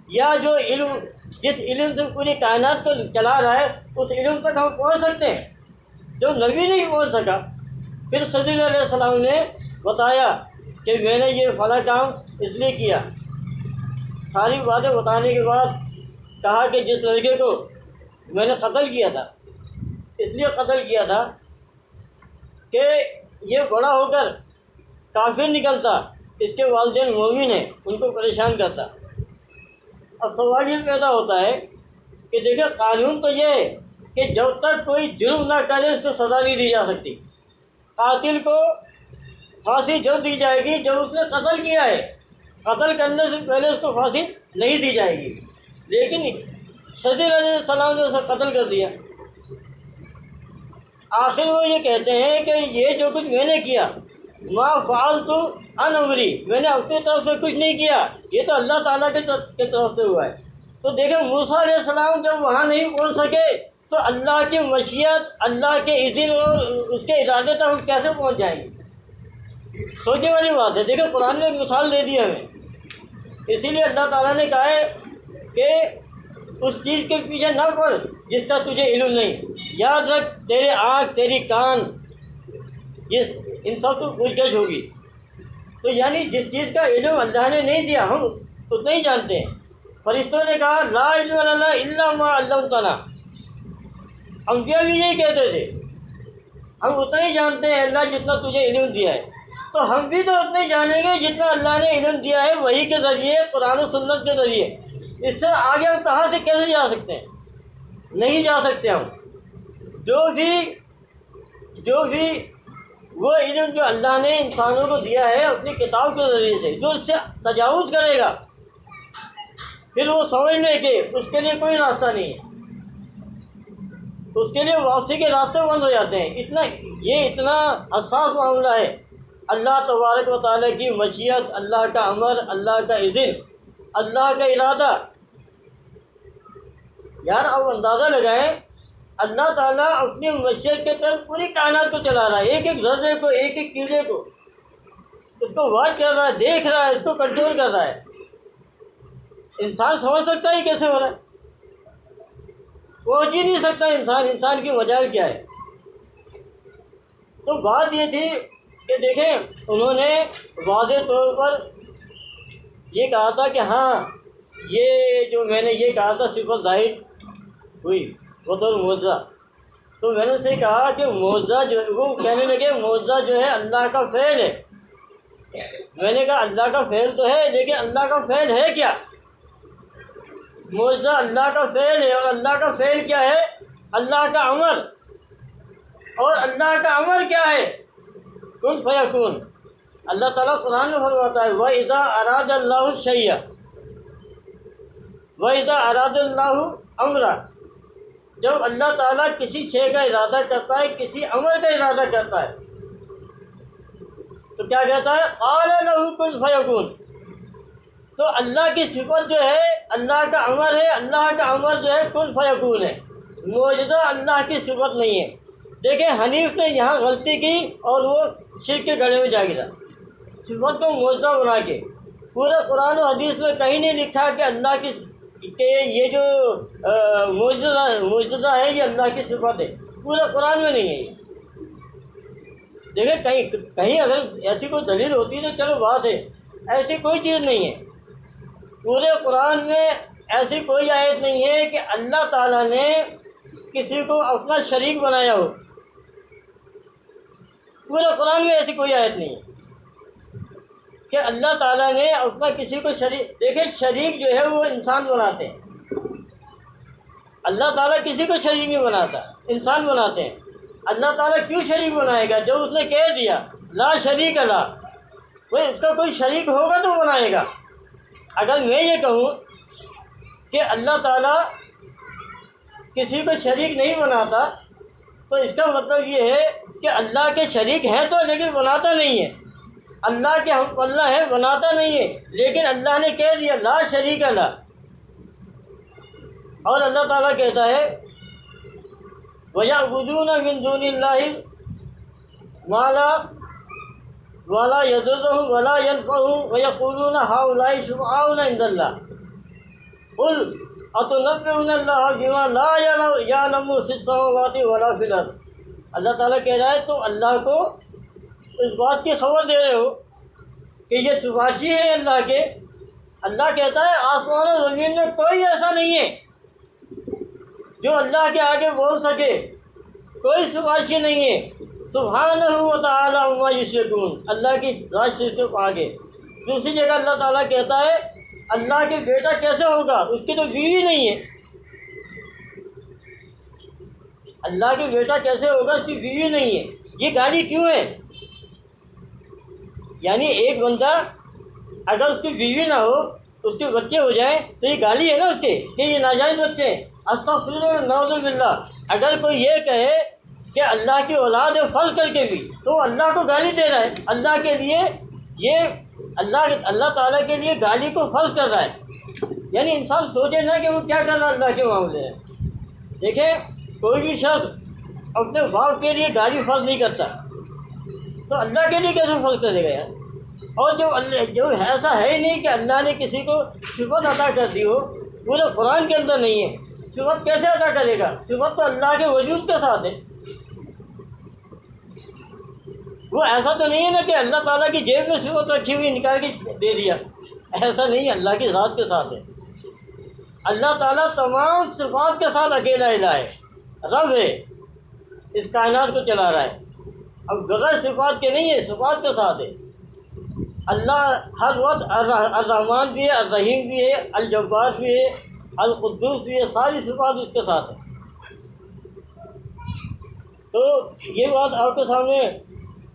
یا جو علم جس علم سے پوری کائنات کو چلا رہا ہے، اس علم تک ہم پہنچ سکتے ہیں جو نبی نہیں پہنچ سکا۔ پھر خضر علیہ السلام نے بتایا کہ میں نے یہ فلاں کام اس لیے کیا۔ ساری باتیں بتانے کے بعد کہا کہ جس لڑکے کو میں نے قتل کیا تھا، اس لیے قتل کیا تھا کہ یہ بڑا ہو کر کافر نکلتا، اس کے والدین مومن ہیں، ان کو پریشان کرتا۔ اب سوال یہ پیدا ہوتا ہے کہ دیکھیں قانون تو یہ ہے کہ جب تک کوئی جرم نہ کرے اس کو سزا نہیں دی جا سکتی۔ قاتل کو پھانسی جب دی جائے گی جب اس نے قتل کیا ہے، قتل کرنے سے پہلے اس کو پھانسی نہیں دی جائے گی۔ لیکن خضر علیہ السلام نے اسے قتل کر دیا۔ آخر وہ یہ کہتے ہیں کہ یہ جو کچھ میں نے کیا ما فعلت عن امری، میں نے اپنی طرف سے کچھ نہیں کیا، یہ تو اللہ تعالیٰ کی طرف سے ہوا ہے۔ تو دیکھیں موسیٰ علیہ السلام جب وہاں نہیں پہنچ سکے تو اللہ کی مشیت، اللہ کے اذن اور اس کے ارادے تک ہم کیسے پہنچ جائیں گے؟ سوچنے والی بات ہے۔ دیکھیں قرآن نے ایک مثال دے دی ہمیں، اسی لیے اللہ تعالیٰ نے کہا ہے کہ اس چیز کے پیچھے نہ پڑ جس کا تجھے علم نہیں۔ یاد رکھ تیرے آنکھ، تیری کان، ان سب کو پوچھ گچھ ہوگی۔ تو یعنی جس چیز کا علم اللہ نے نہیں دیا ہم اتنا ہی جانتے ہیں۔ فرشتوں نے کہا لا علم لنا الا ما علمتنا، انبیاء بھی یہی کہتے تھے، ہم اتنا ہی جانتے ہیں اللہ جتنا تجھے علم دیا ہے۔ تو ہم بھی تو اتنا ہی جانیں گے جتنا اللہ نے علم دیا ہے، وحی کے ذریعے، قرآن و سنت کے ذریعے۔ اس سے آگے ہم کہاں سے کیسے جا سکتے ہیں؟ نہیں جا سکتے ہم۔ جو بھی وہ علم جو اللہ نے انسانوں کو دیا ہے اپنی کتاب کے ذریعے سے، جو اس سے تجاوز کرے گا پھر وہ سمجھنے کے اس کے لیے کوئی راستہ نہیں ہے، اس کے لیے واپسی کے راستے بند ہو جاتے ہیں۔ یہ اتنا حساس معاملہ ہے۔ اللہ تبارک و تعالیٰ کی مشیت، اللہ کا امر، اللہ کا اذن، اللہ کا ارادہ۔ یار اب اندازہ لگائیں، اللہ تعالیٰ اپنی مشیت کے طرف پوری کائنات کو چلا رہا ہے، ایک ایک ذرے کو، ایک ایک کیڑے کو، اس کو واچ کر رہا ہے، دیکھ رہا ہے، اس کو کنٹرول کر رہا ہے۔ انسان سمجھ سکتا ہے کیسے ہو رہا ہے؟ پہنچ ہی نہیں سکتا انسان کی مجال کیا ہے۔ تو بات یہ تھی کہ دیکھیں انہوں نے واضح طور پر یہ کہا تھا کہ ہاں یہ جو میں نے یہ کہا تھا صفت ظاہر ہوئی بطور معجزہ۔ تو میں نے ان سے کہا کہ معجزہ جو وہ کہنے لگے معجزہ جو ہے اللہ کا فعل ہے۔ میں نے کہا اللہ کا فعل تو ہے لیکن اللہ کا فعل ہے کیا؟ معجزہ اللہ کا فعل ہے، اور اللہ کا فعل کیا ہے؟ اللہ کا امر۔ اور اللہ کا امر کیا ہے؟ کن فیکون۔ اللہ تعالیٰ قرآن میں فرماتا ہے وَإِذَا أَرَادَ اللَّهُ الشَّيْءَ وَإِذَا أَرَادَ اللَّهُ أَمْرًا، جب اللہ تعالیٰ کسی شے کا ارادہ کرتا ہے، کسی امر کا ارادہ کرتا ہے تو کیا کہتا ہے؟ قَالَ لَهُ كُن فَيَكُونُ۔ تو اللہ کی صفت جو ہے اللہ کا امر ہے، اللہ کا امر جو ہے کن فیکون ہے، معجزہ اللہ کی صفت نہیں ہے۔ دیکھیں حنیف نے یہاں غلطی کی اور وہ شرک کے گڑھے میں جا گرا، صفت کو معجزہ بنا کے۔ پورے قرآن و حدیث میں کہیں نہیں لکھا کہ اللہ کی کہ یہ جو معجزہ ہے یہ اللہ کی صفت ہے، پورے قرآن میں نہیں ہے یہ۔ دیکھیں کہیں اگر ایسی کوئی دلیل ہوتی تو چلو بات ہے، ایسی کوئی چیز نہیں ہے۔ پورے قرآن میں ایسی کوئی آیت نہیں ہے کہ اللہ تعالیٰ نے کسی کو اپنا شریک بنایا ہو، پورے قرآن میں ایسی کوئی آیت نہیں ہے کہ اللہ تعالیٰ نے اپنا کسی کو شریک۔ دیکھیں شریک جو ہے وہ انسان بناتے ہیں، اللہ تعالیٰ کسی کو شریک نہیں بناتا، انسان بناتے ہیں۔ اللہ تعالیٰ کیوں شریک بنائے گا؟ جو اس نے کہہ دیا لا شریک لا، وہ اس کا کوئی شریک ہوگا تو بنائے گا۔ اگر میں یہ کہوں کہ اللہ تعالیٰ کسی کو شریک نہیں بناتا تو اس کا مطلب یہ ہے کہ اللہ کے شریک ہیں تو لیکن بناتا نہیں ہے، اللہ کے ہم اللہ ہے بناتا نہیں ہے، لیکن اللہ نے کہہ دیا لا شریک لا۔ اور اللہ تعالیٰ کہتا ہے وَيَعْبُدُونَ مِن دُونِ اللَّهِ مَا لَا وَلَا يَضُرُّهُمْ وَلَا يَنفَعُهُمْ وَيَقُولُونَ هَؤُلَاءِ شُفَعَاؤُنَا عِندَ اللَّهِ قُلْ أَتُنَبِّئُونَ اللَّهَ بِمَا لَا يَعْلَمُ فِي السَّمَاوَاتِ وَلَا فِي الْأَرْضِ۔ اللہ تعالیٰ کہہ رہا ہے تم اللہ کو اس بات کی خبر دے رہے ہو کہ یہ سفارشی ہے اللہ کے۔ اللہ کہتا ہے آسمان و زمین میں کوئی ایسا نہیں ہے جو اللہ کے آگے بول سکے، کوئی سفارشی نہیں ہے۔ سبحانہ و تعالی عما یشرکون، اللہ کی ذات سے آگے۔ دوسری جگہ اللہ تعالیٰ کہتا ہے اللہ کے بیٹا کیسے ہوگا، اس کی تو بیوی نہیں ہے۔ اللہ کے بیٹا کیسے ہوگا، اس کی بیوی نہیں ہے، یہ گالی کیوں ہے؟ یعنی ایک بندہ اگر اس کی بیوی نہ ہو، اس کے بچے ہو جائیں تو یہ گالی ہے نا اس کے کہ یہ ناجائز بچے ہیں۔ استغفر نعوذ باللہ۔ اگر کوئی یہ کہے کہ اللہ کی اولاد ہے فرض کر کے بھی تو اللہ کو گالی دے رہا ہے، اللہ کے لیے یہ اللہ تعالیٰ کے لیے گالی کو فرض کر رہا ہے۔ یعنی انسان سوچے نا کہ وہ کیا کر رہا ہے اللہ کے معاملے میں۔ دیکھیں کوئی بھی شخص اپنے باپ کے لیے گالی فرض نہیں کرتا تو اللہ کے لیے کیسے فرض کرے گا یار؟ اور جو ایسا ہے ہی نہیں کہ اللہ نے کسی کو صفت عطا کر دی ہو، پورے قرآن کے اندر نہیں ہے۔ صفت کیسے عطا کرے گا؟ صفت تو اللہ کے وجود کے ساتھ ہے۔ وہ ایسا تو نہیں ہے نا کہ اللہ تعالیٰ کی جیب میں صفت رکھی ہوئی نکال کے دے دیا، ایسا نہیں ہے، اللہ کی ذات کے ساتھ ہے۔ اللہ تعالیٰ تمام صفات کے ساتھ اکیلا الہ ہے، رب ہے، اس کائنات کو چلا رہا ہے۔ اب بغیر صفات کے نہیں ہے، صفات کے ساتھ ہے۔ اللہ ہر وقت الرحمن بھی ہے، الرحیم بھی ہے، الجبار بھی ہے، القدوس بھی ہے، ساری صفات اس کے ساتھ ہیں۔ تو یہ بات آپ کے سامنے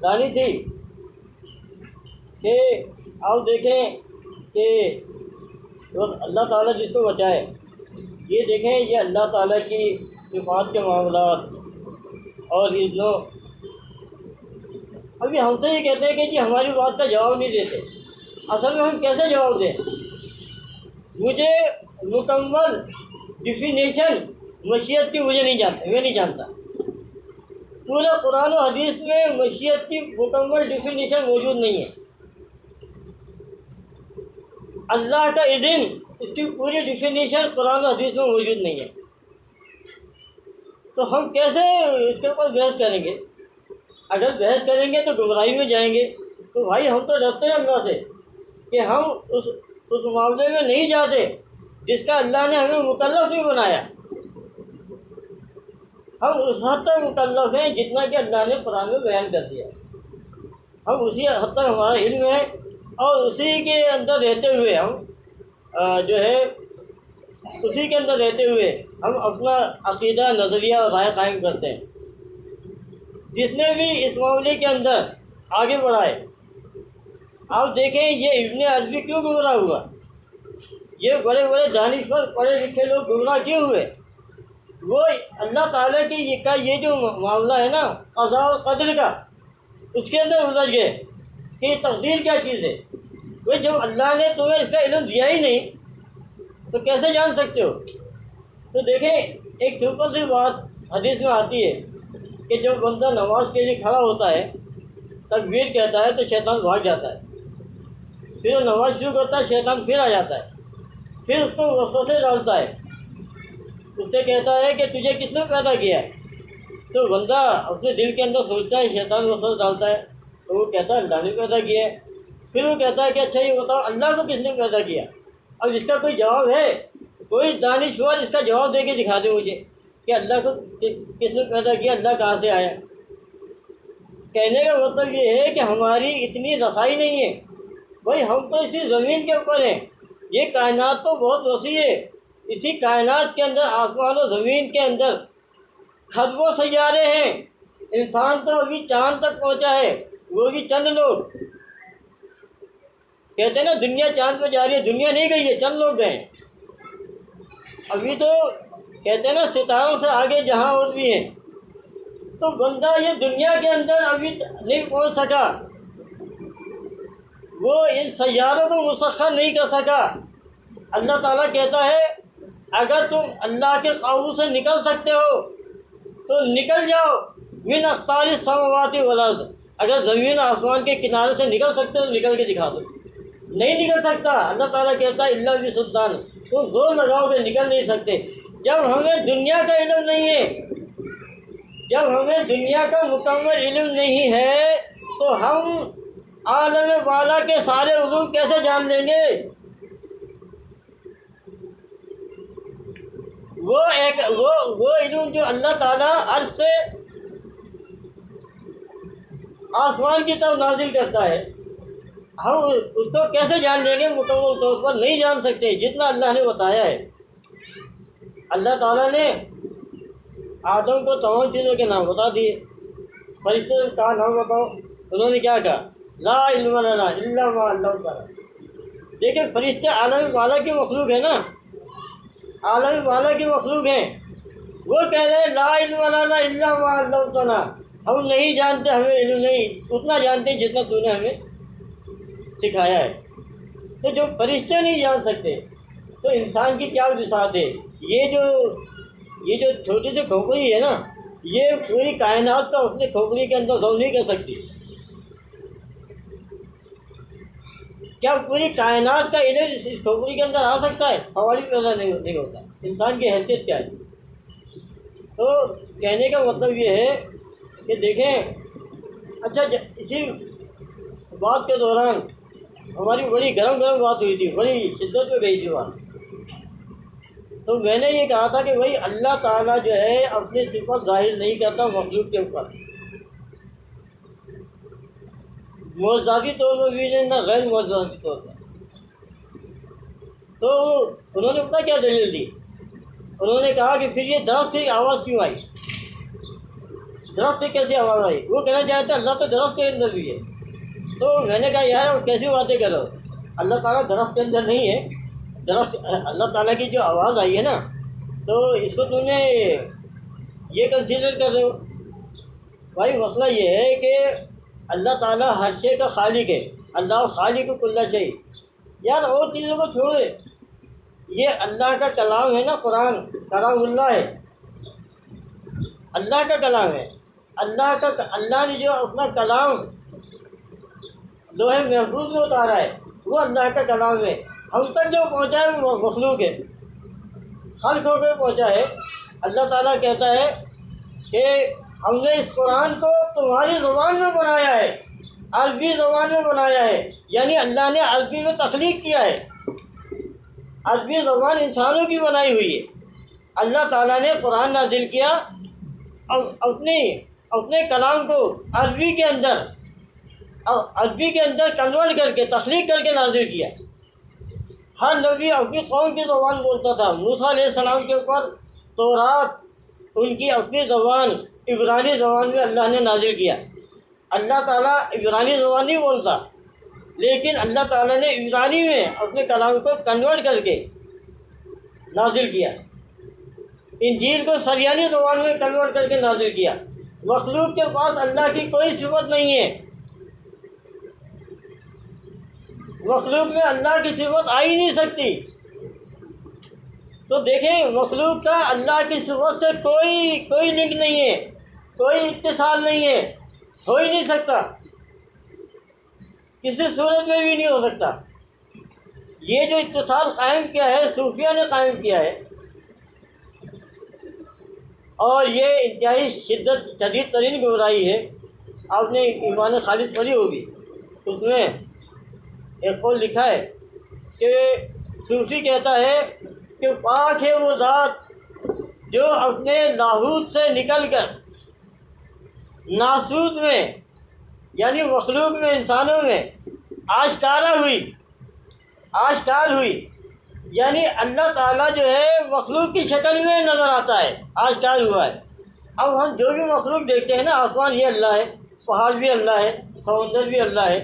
لانی تھی کہ آپ دیکھیں کہ اللہ تعالیٰ جس کو بچائے، یہ دیکھیں یہ اللہ تعالیٰ کی صفات کے معاملات۔ اور یہ جو ابھی ہم سے یہ کہتے ہیں کہ جی ہماری بات کا جواب نہیں دیتے، اصل میں ہم کیسے جواب دیں؟ مجھے مکمل ڈیفینیشن مشیت کی میں نہیں جانتا۔ پورے قرآن و حدیث میں مشیت کی مکمل ڈیفینیشن موجود نہیں ہے۔ اللہ کا اذن، اس کی پوری ڈیفینیشن قرآن و حدیث میں موجود نہیں ہے، تو ہم کیسے اس کے اوپر بحث کریں گے؟ اگر بحث کریں گے تو گمراہی میں جائیں گے۔ تو بھائی ہم تو ڈرتے ہیں اللہ سے کہ ہم اس معاملے میں نہیں جاتے جس کا اللہ نے ہمیں مکلف نہیں بنایا۔ ہم اس حد تک مکلف ہیں جتنا کہ اللہ نے قرآن میں بیان کر دیا، ہم اسی حد تک ہمارا علم ہے، اور اسی کے اندر رہتے ہوئے ہم جو ہے اسی کے اندر رہتے ہوئے ہم اپنا عقیدہ، نظریہ اور رائے قائم کرتے ہیں۔ جس نے بھی اس معاملے کے اندر آگے بڑھائے، آپ دیکھیں یہ ابن عربی کیوں گمراہ ہوا، یہ بڑے بڑے دانشور پڑھے لکھے لوگ گمراہ کیوں ہوئے؟ وہ اللہ تعالیٰ کی یہ جو معاملہ ہے نا قضاء اور قدر کا، اس کے اندر الجھ گئے کہ یہ تقدیر کیا چیز ہے۔ وہ جب اللہ نے تمہیں اس کا علم دیا ہی نہیں تو کیسے جان سکتے ہو؟ تو دیکھیں ایک سمپل سی بات حدیث میں آتی ہے کہ جب بندہ نماز کے لیے کھڑا ہوتا ہے تکبیر کہتا ہے تو شیطان بھاگ جاتا ہے، پھر وہ نماز شروع کرتا ہے، شیطان پھر آ جاتا ہے، پھر اس کو وسوسے ڈالتا ہے، اس سے کہتا ہے کہ تجھے کس نے پیدا کیا ہے؟ تو بندہ اپنے دل کے اندر سوچتا ہے، شیطان وسوسہ ڈالتا ہے تو وہ کہتا ہے اللہ نے پیدا کیا ہے، پھر وہ کہتا ہے کہ اچھا یہ بتاؤ اللہ کو کس نے پیدا کیا؟ اب اس کا کوئی جواب ہے؟ کوئی دانشور اس کا جواب دے کے دکھا دے مجھے کہ اللہ کو کس نے پیدا کیا، اللہ کہاں سے آیا؟ کہنے کا مطلب یہ ہے کہ ہماری اتنی رسائی نہیں ہے، بھائی ہم تو اسی زمین کے اوپر ہیں، یہ کائنات تو بہت وسیع ہے، اسی کائنات کے اندر آسمان و زمین کے اندر خطبوں سیارے ہیں، انسان تو ابھی چاند تک پہنچا ہے، وہ بھی چند لوگ کہتے ہیں نا دنیا چاند پہ جا رہی ہے، دنیا نہیں گئی ہے، چند لوگ گئے ہیں، ابھی تو کہتے ہیں نا ستاروں سے آگے جہاں اور بھی ہیں، تو بندہ یہ دنیا کے اندر ابھی نہیں پہنچ سکا، وہ ان سیاروں کو مسخر نہیں کر سکا۔ اللہ تعالیٰ کہتا ہے اگر تم اللہ کے قابو سے نکل سکتے ہو تو نکل جاؤ، من اقطار السماوات والارض، اگر زمین آسمان کے کنارے سے نکل سکتے ہو تو نکل کے دکھا دو، نہیں نکل سکتا، اللہ تعالیٰ کہتا ہے الا بسلطان، تم زور لگاؤ گے نکل نہیں سکتے۔ جب ہمیں دنیا کا علم نہیں ہے، جب ہمیں دنیا کا مکمل علم نہیں ہے تو ہم عالم بالا کے سارے علوم کیسے جان لیں گے؟ وہ علم جو اللہ تعالیٰ عرش سے آسمان کی طرف نازل کرتا ہے، ہم اس کو کیسے جان لیں گے؟ مکمل طور پر نہیں جان سکتے جتنا اللہ نے بتایا ہے۔ اللہ تعالیٰ نے آدم کو تمام چیزوں کے نام بتا دیے، فرشتوں کا نام بتاؤ، انہوں نے کیا کہا؟ لا علم لنا الا ما علمتنا۔ لیکن فرشتے عالم بالا کی مخلوق ہیں نا، عالم بالا کی مخلوق ہیں، وہ کہہ رہے ہیں لا علم لنا الا ما علمتنا، ہم نہیں جانتے، ہمیں علم نہیں، اتنا جانتے جتنا تو نے ہمیں سکھایا ہے۔ تو جو فرشتے نہیں جان سکتے تو انسان کی کیا بساط ہے؟ یہ جو چھوٹی سی کھوپڑی ہے نا، یہ پوری کائنات کا اپنے کھوپڑی کے اندر ضم نہیں کر سکتی۔ کیا پوری کائنات کا علم اس کھوپڑی کے اندر آ سکتا ہے؟ سوال ہی پیدا نہیں ہوتا، انسان کی حیثیت کیا ہے؟ تو کہنے کا مطلب یہ ہے کہ دیکھیں، اچھا اسی بات کے دوران ہماری بڑی گرم بات ہوئی تھی، بڑی شدت میں گئی تھی بات، تو میں نے یہ کہا تھا کہ بھائی اللہ تعالیٰ جو ہے اپنی صفت ظاہر نہیں کرتا مخلوق کے اوپر، معجزاتی طور پر بھی نہیں، نہ غیر معجزاتی طور پر۔ تو انہوں نے پتہ کیا دلیل دی؟ انہوں نے کہا کہ پھر یہ درخت سے آواز کیوں آئی؟ درخت سے کیسی آواز آئی؟ وہ کہنا چاہتے ہیں اللہ تو درخت کے اندر بھی ہے۔ تو میں نے کہا یار کیسی باتیں کر رہے ہو، اللہ تعالیٰ درخت کے اندر نہیں ہے، درخت اللہ تعالیٰ کی جو آواز آئی ہے نا، تو اس کو تم نے یہ کنسیڈر کر رہے ہو۔ بھائی مسئلہ یہ ہے کہ اللہ تعالیٰ ہر شے کا خالق ہے، اللہ خالق کل شیء، یار اور چیزوں کو چھوڑے، یہ اللہ کا کلام ہے نا، قرآن کلام اللہ ہے، اللہ کا کلام ہے، اللہ نے جو اپنا کلام لوح محفوظ میں اتارا ہے وہ اللہ کا کلام ہے، ہم تک جو پہنچا ہے وہ مخلوق ہے، خلق ہو کے پہنچا ہے۔ اللہ تعالیٰ کہتا ہے کہ ہم نے اس قرآن کو تمہاری زبان میں بنایا ہے، عربی زبان میں بنایا ہے، یعنی اللہ نے عربی میں تخلیق کیا ہے، عربی زبان انسانوں کی بنائی ہوئی ہے۔ اللہ تعالیٰ نے قرآن نازل کیا، اپنے کلام کو عربی کے اندر کنورٹ کر کے، تخلیق کر کے نازل کیا۔ ہر نبی اپنی قوم کی زبان بولتا تھا، موسیٰ علیہ السلام کے اوپر تورات ان کی اپنی زبان عبرانی زبان میں اللہ نے نازل کیا۔ اللہ تعالیٰ عبرانی زبان نہیں بولتا، لیکن اللہ تعالیٰ نے عبرانی میں اپنے کلام کو کنورٹ کر کے نازل کیا۔ انجیل کو سریانی زبان میں کنورٹ کر کے نازل کیا۔ مخلوق کے پاس اللہ کی کوئی صفت نہیں ہے، مخلوق میں اللہ کی صفت آ ہی نہیں سکتی۔ تو دیکھیں مخلوق کا اللہ کی صفت سے کوئی لنک نہیں ہے، کوئی اتصال نہیں ہے، ہو ہی نہیں سکتا، کسی صورت میں بھی نہیں ہو سکتا۔ یہ جو اتصال قائم کیا ہے صوفیہ نے قائم کیا ہے، اور یہ انتہائی شدید ترین گمراہی ہے۔ آپ نے ایمان خالص پڑھی ہوگی، اس میں ایک قول لکھا ہے کہ صوفی کہتا ہے کہ پاک ہے وہ ذات جو اپنے لاہوت سے نکل کر ناسوت میں یعنی مخلوق میں، انسانوں میں آشکار ہوئی، یعنی اللہ تعالیٰ جو ہے مخلوق کی شکل میں نظر آتا ہے، آشکار ہوا ہے۔ اب ہم جو بھی مخلوق دیکھتے ہیں نا، آسمان یہ اللہ ہے، پہاڑ بھی اللہ ہے، سمندر بھی اللہ ہے،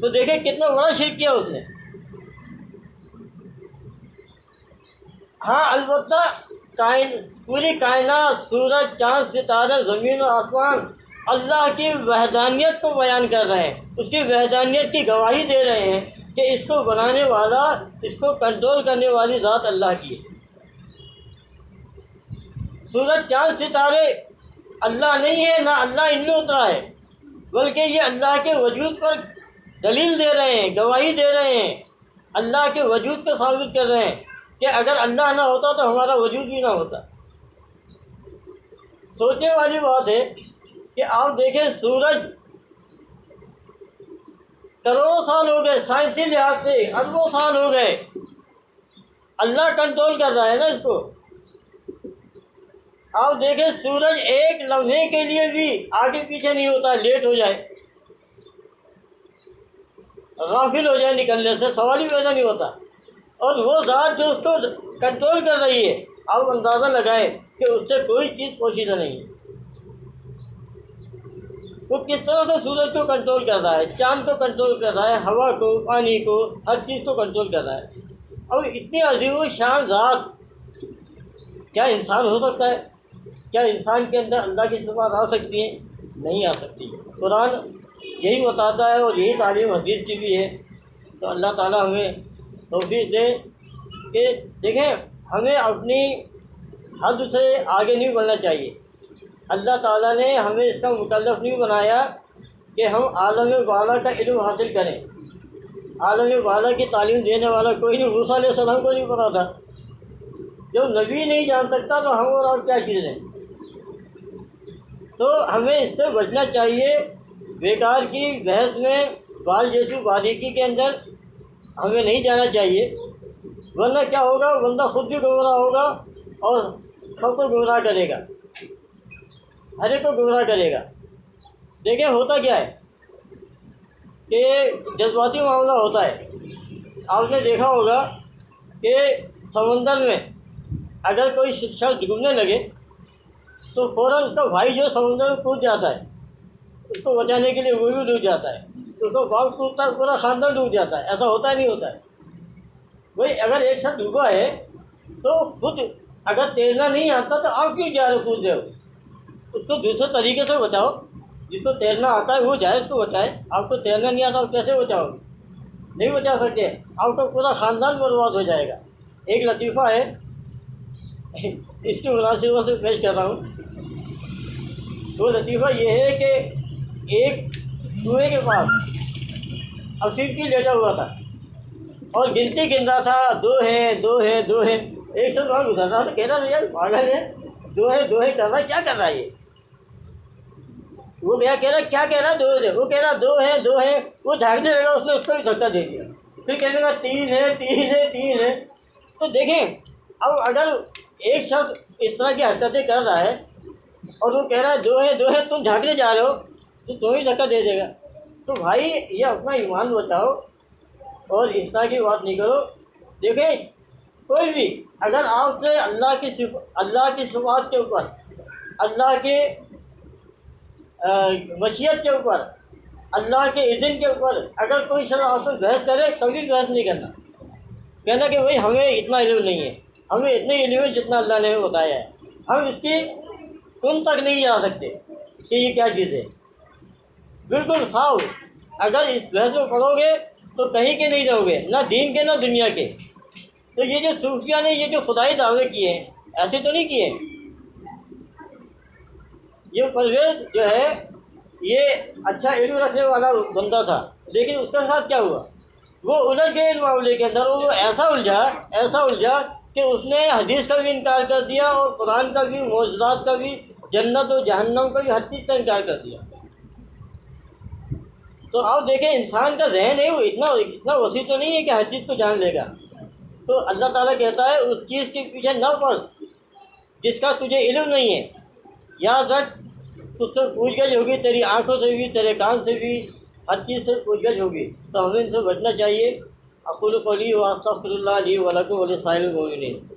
تو دیکھیں کتنا بڑا شرک کیا اس نے۔ ہاں البتہ پوری کائنات، سورج، چاند، ستارے، زمین و آسمان اللہ کی وحدانیت کو بیان کر رہے ہیں، اس کی وحدانیت کی گواہی دے رہے ہیں کہ اس کو بنانے والا، اس کو کنٹرول کرنے والی ذات اللہ کی ہے۔ سورج، چاند، ستارے اللہ نہیں ہے، نہ اللہ ان میں اترا ہے، بلکہ یہ اللہ کے وجود پر دلیل دے رہے ہیں، گواہی دے رہے ہیں، اللہ کے وجود کو ثابت کر رہے ہیں کہ اگر اللہ نہ ہوتا تو ہمارا وجود بھی نہ ہوتا۔ سوچنے والی بات ہے کہ آپ دیکھیں سورج کروڑوں سال ہو گئے، سائنسی لحاظ سے اربوں سال ہو گئے، اللہ کنٹرول کر رہا ہے نا اس کو۔ آپ دیکھیں سورج ایک لمحے کے لیے بھی آگے پیچھے نہیں ہوتا، لیٹ ہو جائے، غافل ہو جائے نکلنے سے، سوال ہی پیدا نہیں ہوتا۔ اور وہ ذات جو اس کو کنٹرول کر رہی ہے، آپ اندازہ لگائیں کہ اس سے کوئی چیز پوشیدہ نہیں ہے۔ وہ کس طرح سے سورج کو کنٹرول کر رہا ہے، چاند کو کنٹرول کر رہا ہے، ہوا کو، پانی کو، ہر چیز کو کنٹرول کر رہا ہے۔ اور اتنی عظیم و شان ذات کیا انسان ہو سکتا ہے؟ کیا انسان کے اندر اللہ کی صفات آ سکتی ہیں؟ نہیں آ سکتی۔ قرآن یہی بتاتا ہے، اور یہی تعلیم حدیث کی بھی ہے۔ تو اللہ تعالیٰ ہمیں توفیق دے کہ دیکھیں ہمیں اپنی حد سے آگے نہیں بڑھنا چاہیے۔ اللہ تعالیٰ نے ہمیں اس کا مکلف نہیں بنایا کہ ہم عالم بالا کا علم حاصل کریں۔ عالم بالا کی تعلیم دینے والا کوئی نہیں، موسیٰ علیہ السلام کو نہیں پتا تھا۔ جب نبی نہیں جان سکتا تو ہم اور آپ کیا چیزیں۔ تو ہمیں اس سے بچنا چاہیے، بیکار کی بحث میں، بال جیسو باریکی کے اندر ہمیں نہیں جانا چاہیے، ورنہ کیا ہوگا، بندہ خود بھی گمراہ ہوگا اور سب کو گمراہ کرے گا، ہر ایک کو گمراہ کرے گا۔ دیکھیں ہوتا کیا ہے کہ جذباتی معاملہ ہوتا ہے۔ آپ نے دیکھا ہوگا کہ سمندر میں اگر کوئی شخص ڈوبنے لگے تو فوراً اس کا بھائی جو سمندر میں کود جاتا ہے، اس کو بچانے کے لیے وہ بھی ڈوب جاتا ہے، اس کو باپ کودتا ہے، پورا خاندان ڈوب جاتا ہے۔ ایسا ہوتا ہے نہیں ہوتا ہے؟ بھائی اگر ایک شخص ڈوبا ہے تو خود اگر تیرنا نہیں آتا تو آپ کیوں جا رہے کود رہے ہو؟ اس کو دوسرے طریقے سے بچاؤ، جس کو تیرنا آتا ہے وہ جائے، اس کو بچائے۔ آپ کو تیرنا نہیں آتا آپ کیسے بچاؤ؟ نہیں بچا سکتے، آپ کا پورا خاندان برباد ہو جائے گا۔ ایک لطیفہ ہے، اس کی مناسبت سے پیش کر رہا ہوں۔ وہ لطیفہ یہ ہے کہ ایک کنویں کے پاس افسر کی لیٹا ہوا تھا اور گنتی گن رہا تھا، دو ہیں۔ ایک شخص وہاں گزر رہا تھا، کہہ رہا تھا یار پاگل ہے، دو ہے کر رہا ہے، کیا کر رہا ہے یہ؟ وہ کہہ رہا کیا کہہ رہا ہے؟ دو ہے۔ وہ کہہ رہا دو ہے۔ وہ جھانکنے لگا، اس نے اس کو بھی دھکا دے دیا، پھر کہنے لگا تین ہے۔ تو دیکھیں اب اگر ایک شخص اس طرح کی حرکتیں کر رہا ہے اور وہ کہہ رہا ہے دو ہے، تم جھانکنے جا رہے ہو تو تمہیں ہی دھکا دے دے گا۔ تو بھائی یہ اپنا ایمان بچاؤ اور اس طرح کی بات نہیں کرو۔ دیکھیں کوئی بھی اگر آپ سے اللہ کی صفات کے اوپر، اللہ کے مشیت کے اوپر، اللہ کے اذن کے اوپر اگر کوئی شخص آپ سے بحث کرے، کبھی بحث نہیں کرنا، کہنا کہ بھائی ہمیں اتنا علم نہیں ہے، ہمیں اتنے علم ہے جتنا اللہ نے بتایا ہے، ہم اس کی کن تک نہیں جا سکتے کہ یہ کیا چیز ہے۔ بالکل صاف، اگر اس بحث میں پڑھو گے تو کہیں کے نہیں رہو گے، نہ دین کے نہ دنیا کے۔ تو یہ جو صوفیہ نے یہ جو خدائی دعوے کیے ہیں، ایسے تو نہیں کیے۔ یہ پرویز جو ہے یہ اچھا علم رکھنے والا بندہ تھا، لیکن اس کے ساتھ کیا ہوا، وہ الجھ گئے علم معاملے کے اندر، وہ ایسا الجھا کہ اس نے حدیث کا بھی انکار کر دیا اور قرآن کا بھی، معجزات کا بھی، جنت و جہنم کا بھی، ہر چیز کا انکار کر دیا۔ تو آپ دیکھیں انسان کا ذہن ہے وہ اتنا وسیع تو نہیں ہے کہ ہر چیز کو جان لے گا۔ تو اللہ تعالیٰ کہتا ہے اس چیز کے پیچھے نہ پڑ جس کا تجھے علم نہیں ہے۔ یاد رکھ تجھ سے پوچھ گچھ ہوگی، تیری آنکھوں سے بھی، تیرے کان سے بھی، ہر چیز سے پوچھ گچھ ہوگی، تو ہمیں ان سے بچنا چاہیے۔ اقول قولی واستغفر اللہ لی ولکم ولسائر المؤمنین۔